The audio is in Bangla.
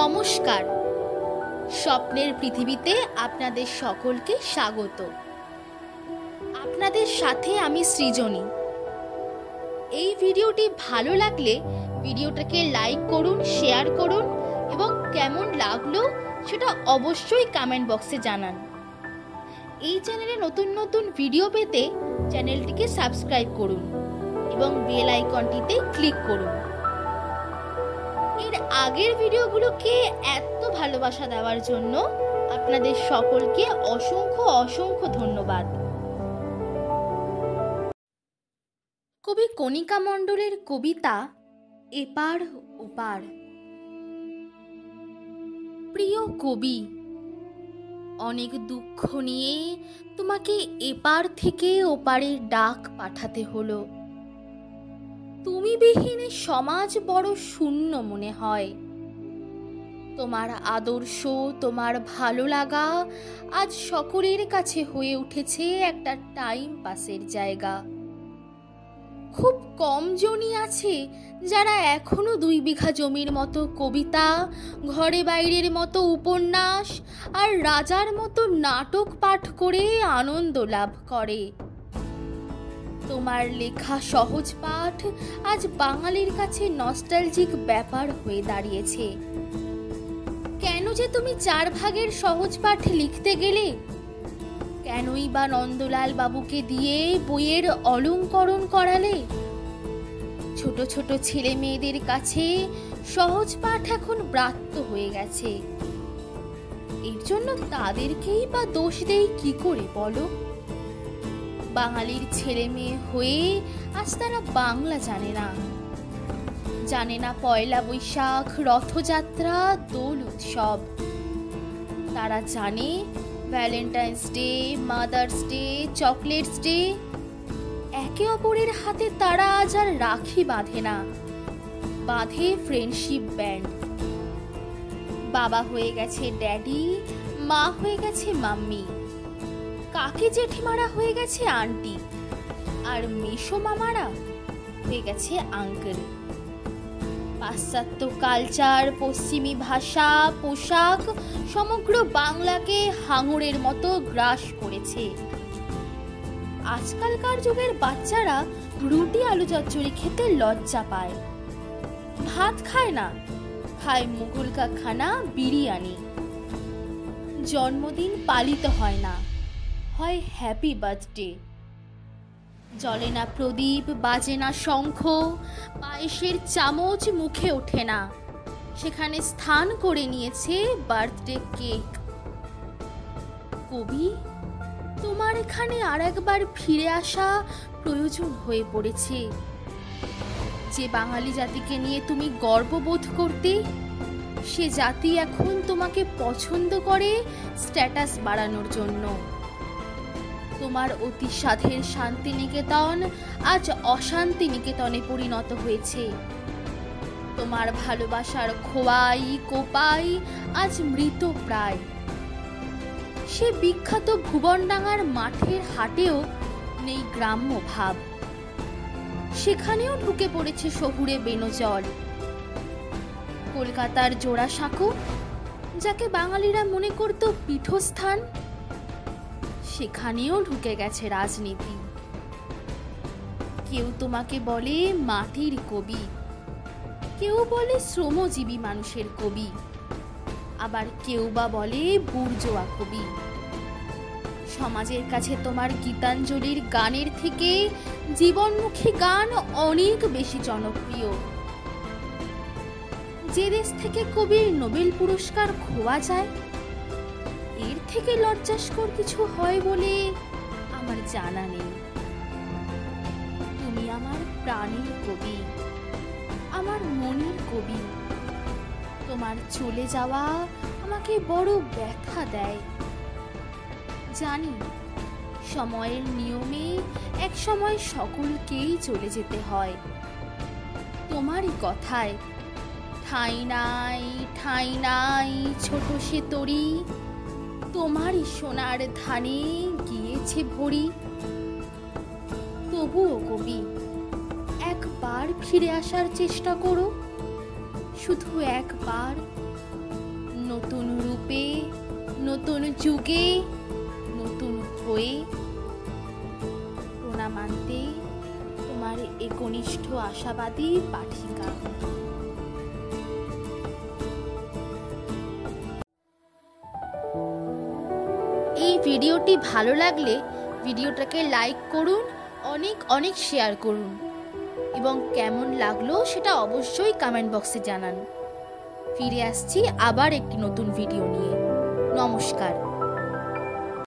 নমস্কার। স্বপ্নের পৃথিবীতে আপনাদের সকলকে স্বাগত। আপনাদের সাথে আমি সৃজনী। এই ভিডিওটি ভালো লাগলে ভিডিওটাকে লাইক করুন, শেয়ার করুন এবং কেমন লাগলো সেটা অবশ্যই কমেন্ট বক্সে জানান। এই চ্যানেলে নতুন নতুন ভিডিও পেতে চ্যানেলটিকে সাবস্ক্রাইব করুন এবং বেল আইকনটিতে ক্লিক করুন। এর আগের ভিডিওগুলোকে এত ভালোবাসা দেওয়ার জন্য আপনাদের সকলকে অসংখ্য অসংখ্য ধন্যবাদ। কবি কণিকা মণ্ডলের কবিতা এপার ওপার। প্রিয় কবি, অনেক দুঃখ নিয়ে তোমাকে এপার থেকে ওপারের ডাক পাঠাতে হলো। তুমি বিহীন সমাজ বড় শূন্য মনে হয়। তোমার আদর্শ, তোমার ভালো লাগা আজ সকলের কাছে হয়ে উঠেছে একটা টাইম পাসের জায়গা। খুব কম জনই আছে যারা এখনো 2 বিঘা জমির মতো কবিতা, ঘরে বাইরের মতো উপন্যাস আর রাজার মতো নাটক পাঠ করে আনন্দ লাভ করে। তোমার লেখা সহজ পাঠ আজ বাঙালির কাছে নস্টালজিক ব্যাপার হয়ে দাঁড়িয়েছে। কেন যে তুমি 4 ভাগের সহজ পাঠ লিখতে গেলে? কেনই বা নন্দলাল বাবুকে দিয়ে বইয়ের অলংকরণ করালে? ছোট ছোট ছেলে মেয়েদের কাছে সহজ পাঠ এখন ব্রাত্য হয়ে গেছে। এর জন্য তাদেরকেই বা দোষ দেই কি করে বলো? বাঙালির ছেলে মেয়ে হয়ে আজ তারা বাংলা জানে না পয়লা বৈশাখ, রথযাত্রা, দোল উৎসব। তারা জানে Valentine's day, mother's day, chocolates day. একে অপরের হাতে তারা আজ আর রাখি বাঁধে না, বাঁধে ফ্রেন্ডশিপ ব্যান্ড। বাবা হয়ে গেছে ড্যাডি, মা হয়ে গেছে মাম্মি, কাকি জেঠিমারা হয়ে গেছে আন্টি, আর মেশো মামারা হয়ে গেছে আঙ্কেল। পাশ্চাত্য কালচার, পশ্চিমী ভাষা, পোশাক সমগ্র বাংলাকে হাঙরের মতো গ্রাস করেছে। আজকালকার যুগের বাচ্চারা রুটি আলু চচ্চড়ি খেতে লজ্জা পায়, ভাত খায় না, খায় মুঘল কা খানা, বিরিয়ানি। জন্মদিন পালিত হয় না, হয় হ্যাপি বার্থডে। জ্বলে না প্রদীপ, বাজে না শঙ্খ, পায়েসের চামচ মুখে ওঠে না, সেখানে স্থান করে নিয়েছে বার্থডে কেক। কবি, তোমার এখানে আর একবার ফিরে আসা প্রয়োজন হয়ে পড়েছে। যে বাঙালি জাতিকে নিয়ে তুমি গর্ববোধ করতে, সে জাতি এখন তোমাকে পছন্দ করে স্ট্যাটাস বাড়ানোর জন্য। তোমার অতি সাধের শান্তিনিকেতন আজ অশান্তি নিকেতনে পরিণত হয়েছে। তোমার ভালোবাসার খোয়াই কোপাই আজ মৃত প্রায়। সে বিখ্যাত ভুবনডাঙ্গার মাঠের হাটেও নেই গ্রাম্য ভাব, সেখানেও ঢুকে পড়েছে শহুরে বেনজল। কলকাতার জোড়াসাঁকো, যাকে বাঙালিরা মনে করত পীঠস্থান, সেখানেও ঢুকে গেছে রাজনীতি। কেউ তোমাকে বলে মাটির কবি, কেউ বলে শ্রমজীবী মানুষের কবি, আবার কেউ বা বলে বুর্জোয়া কবি। সমাজের কাছে তোমার গীতাঞ্জলির গানের থেকে জীবনমুখী গান অনেক বেশি জনপ্রিয়। যে দেশ থেকে কবির নোবেল পুরস্কার খোয়া যায়, এর থেকে লজ্জাস্কর কিছু হয় বলে আমার জানা নেই। তুমি আমার প্রাণের কবি, আমার মনের কবি। তোমার চলে যাওয়া আমাকে বড় ব্যথা দেয়। জানি সময়ের নিয়মে এক সময় সকলকেই চলে যেতে হয়। তোমারই কথায় ঠাঁই নাই, ঠাঁই নাই ছোট সে তরি, তোমারই সোনার ধানে গিয়েছে ভরি। তবুও কবি, একবার ফিরে আসার চেষ্টা করো, শুধু একবার। নতুন রূপে, নতুন যুগে, নতুন হয়ে প্রণাম আনতে তোমার একনিষ্ঠ আশাবাদী পাঠিকা। এই ভিডিওটি ভালো লাগলে ভিডিওটাকে লাইক করুন, অনেক অনেক শেয়ার করুন এবং কেমন লাগলো সেটা অবশ্যই কমেন্ট বক্সে জানান। ফিরে আসছি আবার একটি নতুন ভিডিও নিয়ে। নমস্কার।